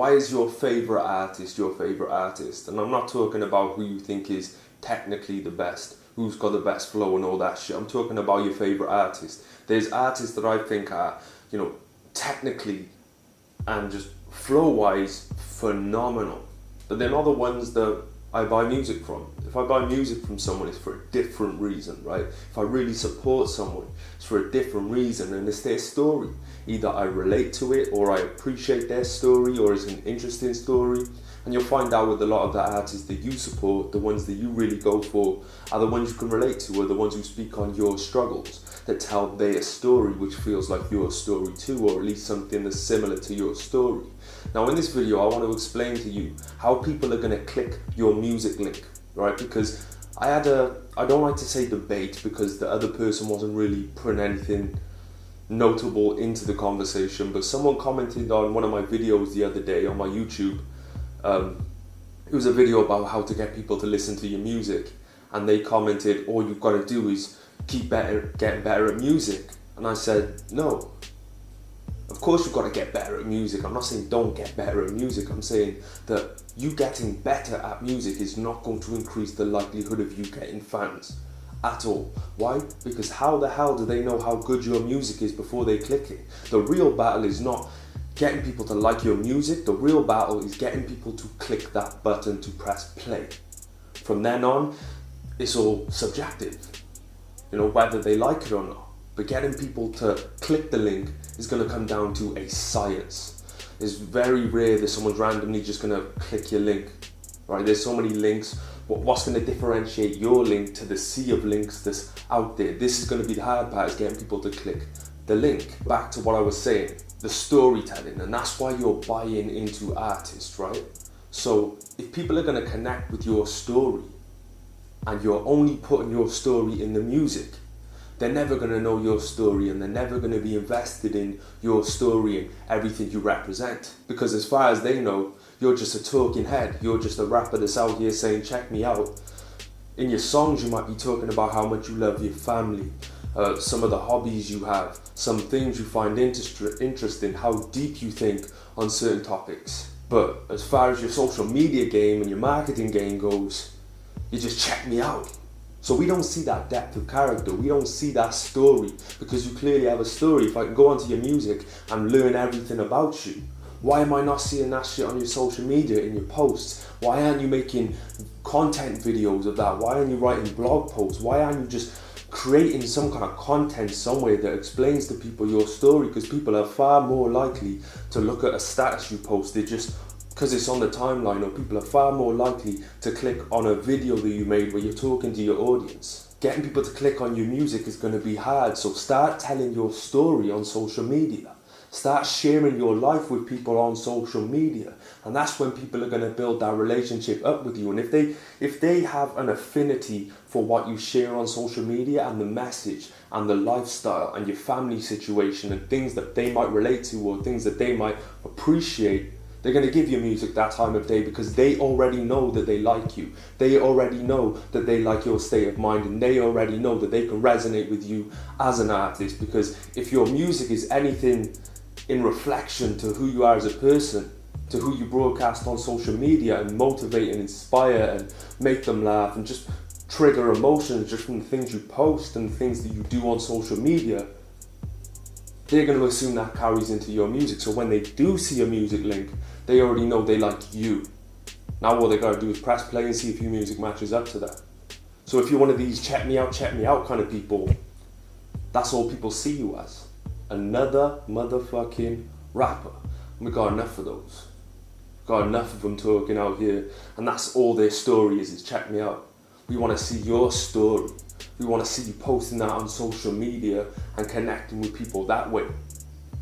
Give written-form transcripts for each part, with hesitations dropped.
why is your favourite artist your favourite artist? And I'm not talking about who you think is technically the best, who's got the best flow and all that shit. I'm talking about your favourite artist. There's artists that I think are, you know, technically and just flow-wise phenomenal, but they're not the ones that I buy music from. If I buy music from someone, it's for a different reason, right? If I really support someone, it's for a different reason, and it's their story. Either I relate to it, or I appreciate their story, or it's an interesting story. And you'll find out with a lot of the artists that you support, the ones that you really go for are the ones you can relate to, or the ones who speak on your struggles, that tell their story which feels like your story too, or at least something that's similar to your story. Now in this video I want to explain to you how people are going to click your music link, right? Because I don't like to say debate, because the other person wasn't really putting anything notable into the conversation, but someone commented on one of my videos the other day on my YouTube. It was a video about how to get people to listen to your music, and they commented, all you've got to do is keep getting better at music. And I said, no, of course you've got to get better at music. I'm not saying don't get better at music. I'm saying that you getting better at music is not going to increase the likelihood of you getting fans at all. Why? Because how the hell do they know how good your music is before they click it? The real battle is not getting people to like your music. The real battle is getting people to click that button to press play. From then on, it's all subjective, you know, whether they like it or not. But getting people to click the link is going to come down to a science. It's very rare that someone's randomly just going to click your link, right? There's so many links. What's going to differentiate your link to the sea of links that's out there? This is going to be the hard part, is getting people to click the link. Back to what I was saying, the storytelling, and that's why you're buying into artists, right? So if people are going to connect with your story, and you're only putting your story in the music, they're never going to know your story, and they're never going to be invested in your story and everything you represent. Because as far as they know, you're just a talking head. You're just a rapper that's out here saying, check me out. In your songs, you might be talking about how much you love your family, some of the hobbies you have, some things you find interesting, how deep you think on certain topics. But as far as your social media game and your marketing game goes, you just check me out. So we don't see that depth of character. We don't see that story, because you clearly have a story. If I can go onto your music and learn everything about you, why am I not seeing that shit on your social media, in your posts? Why aren't you making content videos of that? Why aren't you writing blog posts? Why aren't you just creating some kind of content somewhere that explains to people your story? Because people are far more likely to look at a status you posted just because it's on the timeline, or people are far more likely to click on a video that you made where you're talking to your audience. Getting people to click on your music is going to be hard, so start telling your story on social media. Start sharing your life with people on social media, and that's when people are going to build that relationship up with you. And if they have an affinity for what you share on social media, and the message and the lifestyle and your family situation and things that they might relate to, or things that they might appreciate, they're going to give your music that time of day, because they already know that they like you. They already know that they like your state of mind, and they already know that they can resonate with you as an artist. Because if your music is anything in reflection to who you are as a person, to who you broadcast on social media and motivate and inspire and make them laugh and just trigger emotions just from the things you post and the things that you do on social media, they're going to assume that carries into your music. So when they do see a music link, they already know they like you. Now all they got to do is press play and see if your music matches up to that. So if you're one of these check me out kind of people, that's all people see you as. Another motherfucking rapper. And we got enough of those. Got enough of them talking out here, and that's all their story is check me out. We want to see your story. We want to see you posting that on social media and connecting with people that way.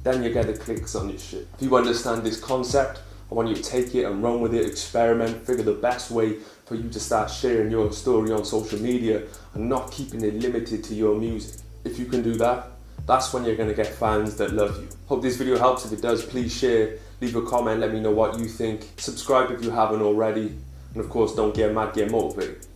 Then you get the clicks on your shit. If you understand this concept, I want you to take it and run with it, experiment, figure the best way for you to start sharing your story on social media and not keeping it limited to your music. If you can do that, that's when you're going to get fans that love you. Hope this video helps. If it does, please share, leave a comment, let me know what you think. Subscribe if you haven't already. And of course, don't get mad, get motivated.